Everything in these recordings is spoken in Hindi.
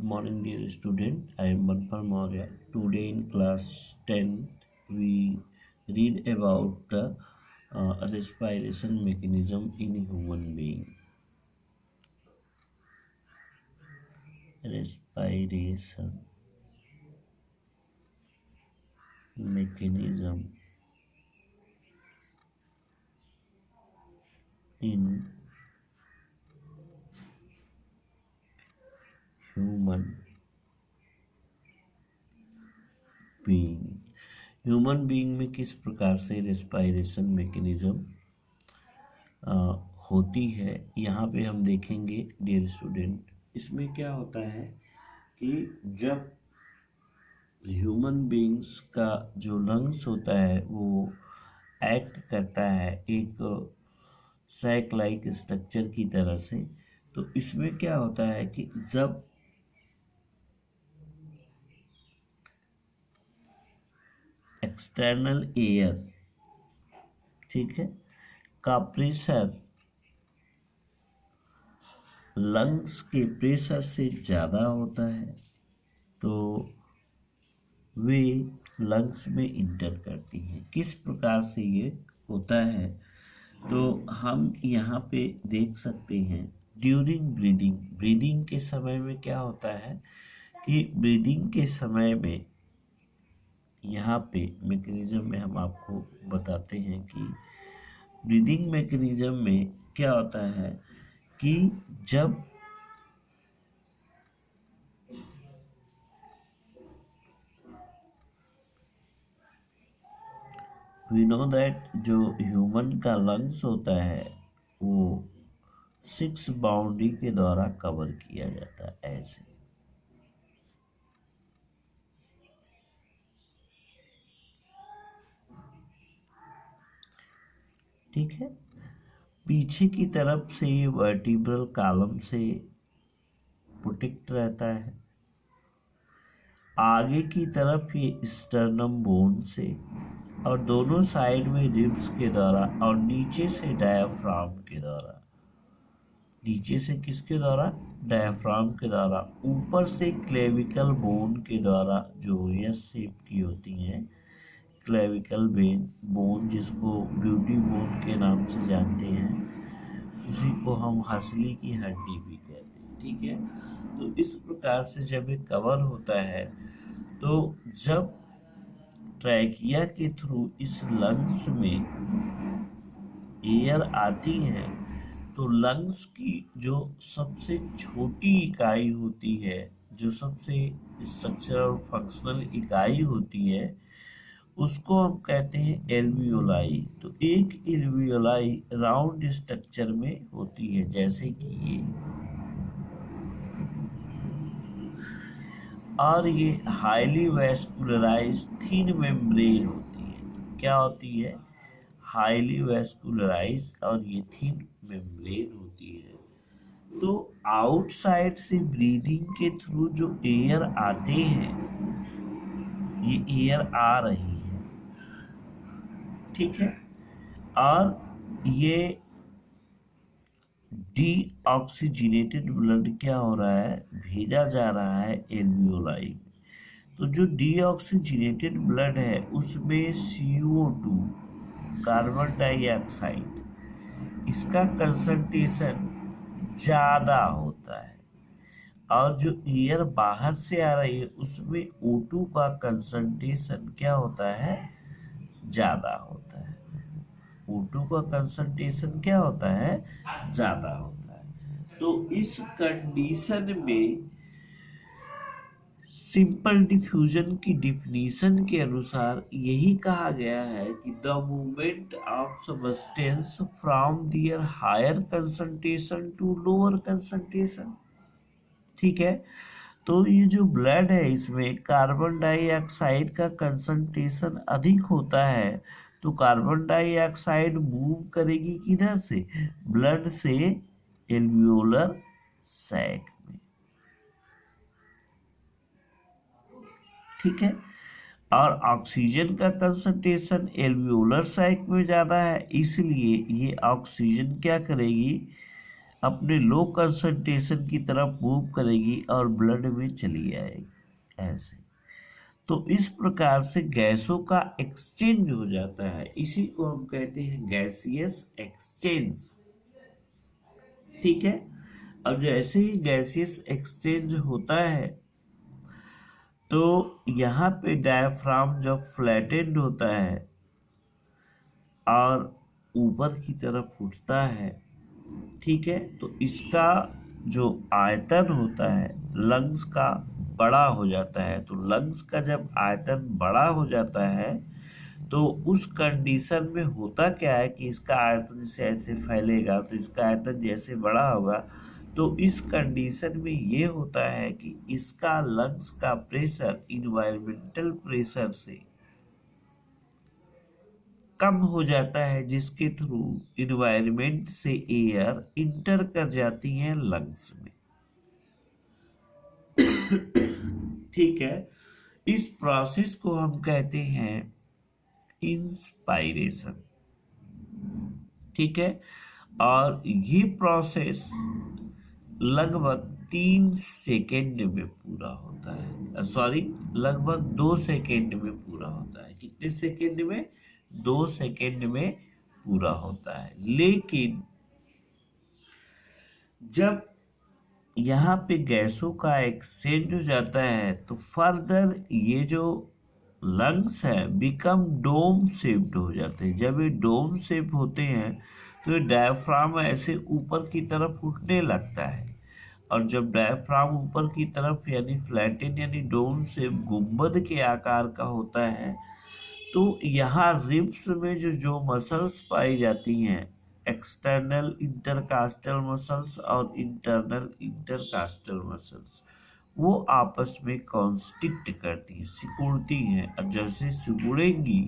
morning, dear student. I am Banpal Maurya. Today in class 10, we read about the respiration mechanism in a human being. Respiration mechanism in human being. Human being में किस प्रकार से रेस्पिरेशन मैकेनिज्म होती है, यहाँ पे हम देखेंगे डियर स्टूडेंट। इसमें क्या होता है कि जब ह्यूमन बीइंग्स का जो लंग्स होता है वो एक्ट करता है एक सैक लाइक स्ट्रक्चर की तरह से, तो इसमें क्या होता है कि जब एक्सटर्नल एयर, ठीक है, का प्रेशर लंग्स के प्रेशर से ज़्यादा होता है तो वे लंग्स में इंटर करती हैं। किस प्रकार से ये होता है तो हम यहाँ पे देख सकते हैं। ड्यूरिंग ब्रीदिंग के समय में क्या होता है कि ब्रीदिंग के समय में यहाँ पे मैकेनिज्म में हम आपको बताते हैं कि ब्रीदिंग मैकेनिज्म में क्या होता है कि जब वी नो दैट जो ह्यूमन का लंग्स होता है वो 6 बाउंड्री के द्वारा कवर किया जाता है ऐसे, ठीक है। पीछे की तरफ से ये वर्टिब्रल कॉलम से प्रोटेक्ट रहता है, आगे की तरफ ये स्टर्नम बोन से, और दोनों साइड में रिब्स के द्वारा, और नीचे से डायफ्राम के द्वारा। नीचे से किसके द्वारा? डायफ्राम के द्वारा। ऊपर से क्लेविकल बोन के द्वारा, जो एस शेप की होती हैं, क्लेविकल बोन जिसको ब्यूटी बोन के नाम से जानते हैं, उसी को हम हंसली की हड्डी भी कहते हैं, ठीक है। तो इस प्रकार से जब ये कवर होता है तो जब ट्रैकिया के थ्रू इस लंग्स में एयर आती है तो लंग्स की जो सबसे छोटी इकाई होती है, जो सबसे स्ट्रक्चरल और फंक्शनल इकाई होती है, उसको हम कहते हैं एल्वियोलाई। तो एक एल्वियोलाई राउंड स्ट्रक्चर में होती है, जैसे कि ये, और ये हाईली वैस्कुलराइज्ड थिन मेम्ब्रेन होती है। क्या होती है? हाईली वैस्कुलराइज्ड और ये थिन मेम्ब्रेन होती है। तो आउटसाइड से ब्रीदिंग के थ्रू जो एयर आते हैं, ये एयर आ रही है, ठीक है, और ये डीऑक्सीजनेटेड ब्लड क्या हो रहा है? भेजा जा रहा है एल्वियोलाई में। तो जो डीऑक्सीजनेटेड ब्लड है उसमें CO2, कार्बन डाइऑक्साइड, इसका कंसंट्रेशन ज़्यादा होता है, और जो एयर बाहर से आ रही है उसमें O2 का कंसंट्रेशन क्या होता है? ज़्यादा होता है। O2 का कंसंट्रेशन क्या होता है? ज़्यादा होता है। तो इस कंडीशन में सिंपल डिफ्यूजन की डिफिनीशन के अनुसार यही कहा गया है कि the movement of substance from their higher concentration to lower concentration, ठीक है। तो ये जो ब्लड है इसमें कार्बन डाइऑक्साइड का कंसंट्रेशन अधिक होता है, तो कार्बन डाइऑक्साइड मूव करेगी किधर से? ब्लड से एल्वियोलर सैक में, ठीक है। और ऑक्सीजन का कंसंट्रेशन एल्वियोलर सैक में ज़्यादा है, इसलिए ये ऑक्सीजन क्या करेगी? अपने लो कंसंट्रेशन की तरफ मूव करेगी और ब्लड में चली आएगी ऐसे। तो इस प्रकार से गैसों का एक्सचेंज हो जाता है, इसी को हम कहते हैं गैसियस एक्सचेंज। ठीक है। अब जैसे ही गैसियस एक्सचेंज होता है तो यहाँ पे डायफ्राम जब फ्लैटेंड होता है और ऊपर की तरफ उठता है, ठीक है, तो इसका जो आयतन होता है लंग्स का बड़ा हो जाता है। तो लंग्स का जब आयतन बड़ा हो जाता है तो उस कंडीशन में होता क्या है कि इसका आयतन जैसे ऐसे फैलेगा तो इसका आयतन जैसे बड़ा होगा, तो इस कंडीशन में ये होता है कि इसका लंग्स का प्रेशर इन्वायरमेंटल प्रेशर से कम हो जाता है, जिसके थ्रू इन्वायरमेंट से एयर इंटर कर जाती है लंग्स में। ठीक है। इस प्रोसेस को हम कहते हैं इंस्पायरेशन। ठीक है। और ये प्रोसेस लगभग 3 सेकेंड में पूरा होता है, सॉरी लगभग 2 सेकेंड में पूरा होता है। कितने सेकेंड में? 2 सेकेंड में पूरा होता है। लेकिन जब यहाँ पे गैसों का एक्सचेंज हो जाता है तो फर्दर ये जो लंग्स है बिकम डोम शेप्ड हो जाते हैं। जब ये डोम शेप होते हैं तो ये डायफ्राम ऐसे ऊपर की तरफ उठने लगता है, और जब डायफ्राम ऊपर की तरफ यानी फ्लैटेन यानी डोम शेप गुंबद के आकार का होता है, तो यहाँ रिब्स में जो मसल्स पाई जाती हैं, एक्सटर्नल इंटरकास्टल मसल्स और इंटरनल इंटरकास्टल मसल्स, वो आपस में कॉन्स्ट्रिक्ट करती हैं, सिकुड़ती हैं। और जैसे सिकुड़ेंगी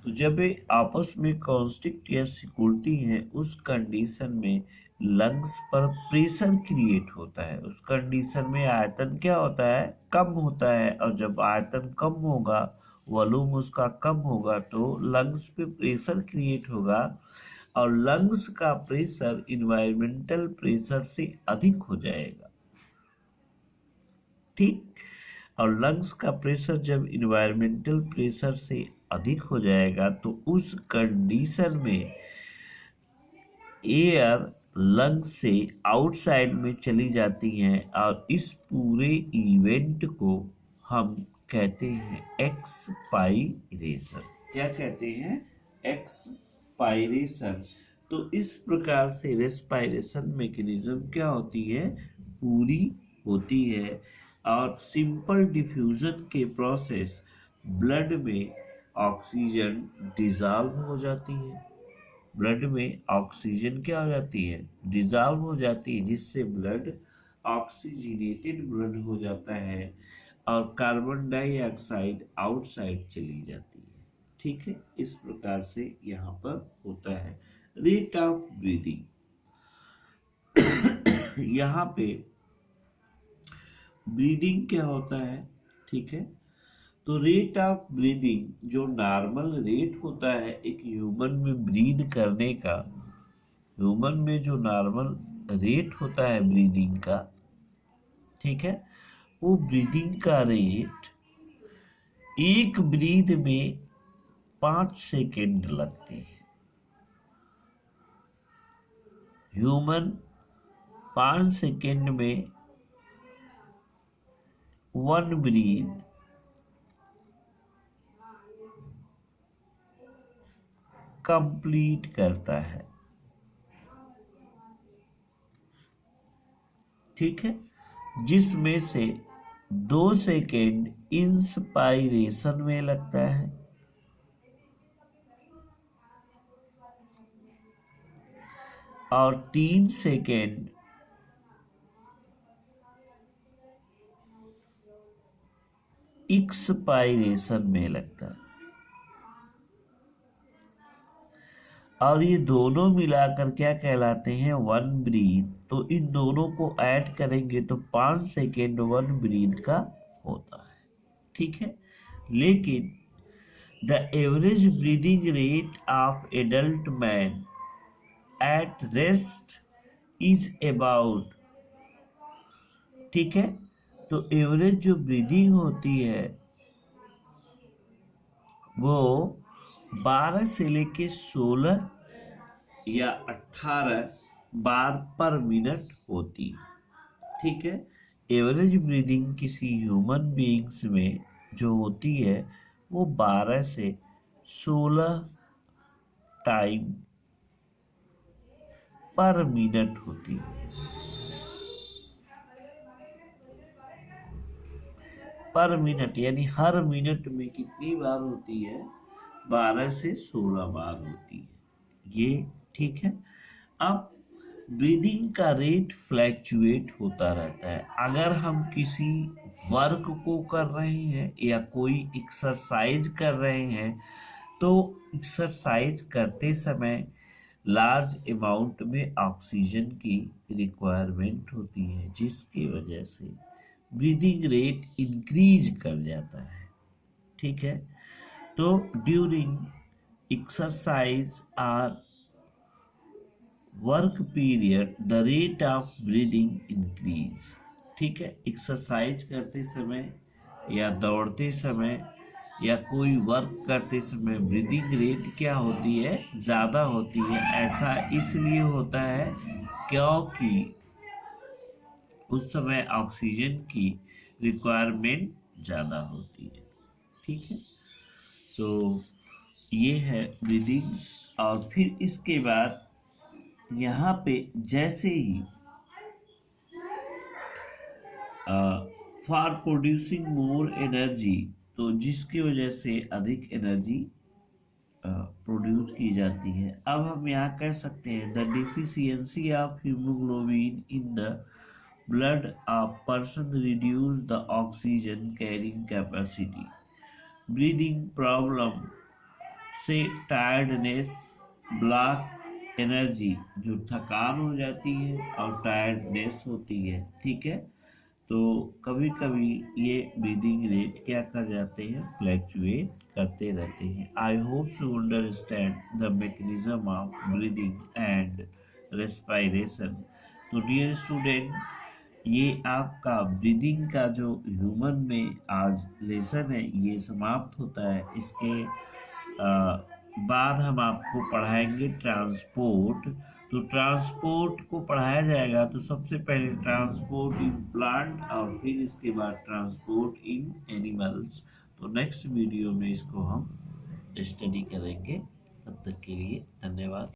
तो जब ये आपस में कॉन्स्ट्रिक्ट या सिकुड़ती हैं, उस कंडीशन में लंग्स पर प्रेशर क्रिएट होता है। उस कंडीशन में आयतन क्या होता है? कम होता है। और जब आयतन कम होगा, वॉल्यूम उसका कम होगा, तो लंग्स पे प्रेशर क्रिएट होगा, और लंग्स का प्रेशर इन्वायरमेंटल प्रेशर से अधिक हो जाएगा। ठीक। और लंग्स का प्रेशर जब इन्वायरमेंटल प्रेशर से अधिक हो जाएगा तो उस कंडीशन में एयर लंग्स से आउटसाइड में चली जाती हैं, और इस पूरे इवेंट को हम कहते हैं एक्सपायरेशन। क्या कहते हैं? एक्सपायरेशन। तो इस प्रकार से रेस्पायरेशन मैकेनिज्म क्या होती है? पूरी होती है। और सिंपल डिफ्यूजन के प्रोसेस ब्लड में ऑक्सीजन डिजॉल्व हो जाती है। ब्लड में ऑक्सीजन क्या हो जाती है? डिजॉल्व हो जाती है, जिससे ब्लड ऑक्सीजनेटेड ब्लड हो जाता है और कार्बन डाइऑक्साइड आउटसाइड चली जाती है। ठीक है। इस प्रकार से यहाँ पर होता है रेट ऑफ ब्रीदिंग। यहाँ पे ब्रीदिंग क्या होता है? ठीक है। तो रेट ऑफ ब्रीदिंग जो नॉर्मल रेट होता है एक ह्यूमन में ब्रीद करने का, ह्यूमन में जो नॉर्मल रेट होता है ब्रीदिंग का, ठीक है, वो ब्रीदिंग का रेट एक ब्रीद में 5 सेकेंड लगते हैं। ह्यूमन 5 सेकेंड में 1 ब्रीद कंप्लीट करता है। ठीक है। जिसमें से 2 सेकेंड इंस्पायरेशन में लगता है और 3 सेकेंड एक्सपायरेशन में लगता है। और ये दोनों मिलाकर क्या कहलाते हैं? 1 ब्रीथ। तो इन दोनों को ऐड करेंगे तो 5 सेकेंड 1 ब्रीथ का होता है। ठीक है। लेकिन the average breathing rate of adult man at rest is about, ठीक है। तो एवरेज जो ब्रीदिंग होती है वो 12 से लेके 16 या 18 बार पर मिनट होती है, ठीक है। एवरेज ब्रीदिंग किसी ह्यूमन बीइंग्स में जो होती है वो 12 से 16 टाइम पर मिनट होती है, पर मिनट यानी हर मिनट में कितनी बार होती है, 12 से 16 बार होती है ये, ठीक है। अब ब्रीदिंग का रेट फ्लैक्चुएट होता रहता है। अगर हम किसी वर्क को कर रहे हैं या कोई एक्सरसाइज कर रहे हैं तो एक्सरसाइज करते समय लार्ज अमाउंट में ऑक्सीजन की रिक्वायरमेंट होती है, जिसकी वजह से ब्रीदिंग रेट इंक्रीज कर जाता है, ठीक है। तो during exercise or work period the rate of breathing increase, ठीक है। एक्सरसाइज करते समय या दौड़ते समय या कोई वर्क करते समय ब्रीदिंग रेट क्या होती है, ज़्यादा होती है। ऐसा इसलिए होता है क्योंकि उस समय ऑक्सीजन की रिक्वायरमेंट ज़्यादा होती है, ठीक है। तो ये है ब्रीदिंग। और फिर इसके बाद यहाँ पे जैसे ही फॉर प्रोड्यूसिंग मोर एनर्जी, तो जिसकी वजह से अधिक एनर्जी प्रोड्यूस की जाती है। अब हम यहाँ कह सकते हैं the deficiency of haemoglobin in the blood of person reduce the oxygen carrying capacity, breathing problem से टायर्डनेस, ब्लॉक एनर्जी जो थकान हो जाती है और टायर्डनेस होती है, ठीक है। तो कभी कभी ये ब्रीदिंग रेट क्या कर जाते हैं, फ्लैक्चुएट करते रहते हैं। I hope you understand the mechanism of breathing and respiration. तो डियर स्टूडेंट, ये आपका ब्रीदिंग का जो ह्यूमन में आज लेसन है ये समाप्त होता है। इसके बाद हम आपको पढ़ाएंगे ट्रांसपोर्ट। तो ट्रांसपोर्ट को पढ़ाया जाएगा तो सबसे पहले ट्रांसपोर्ट इन प्लांट और फिर इसके बाद ट्रांसपोर्ट इन एनिमल्स। तो नेक्स्ट वीडियो में इसको हम स्टडी करेंगे। तब तक के लिए धन्यवाद।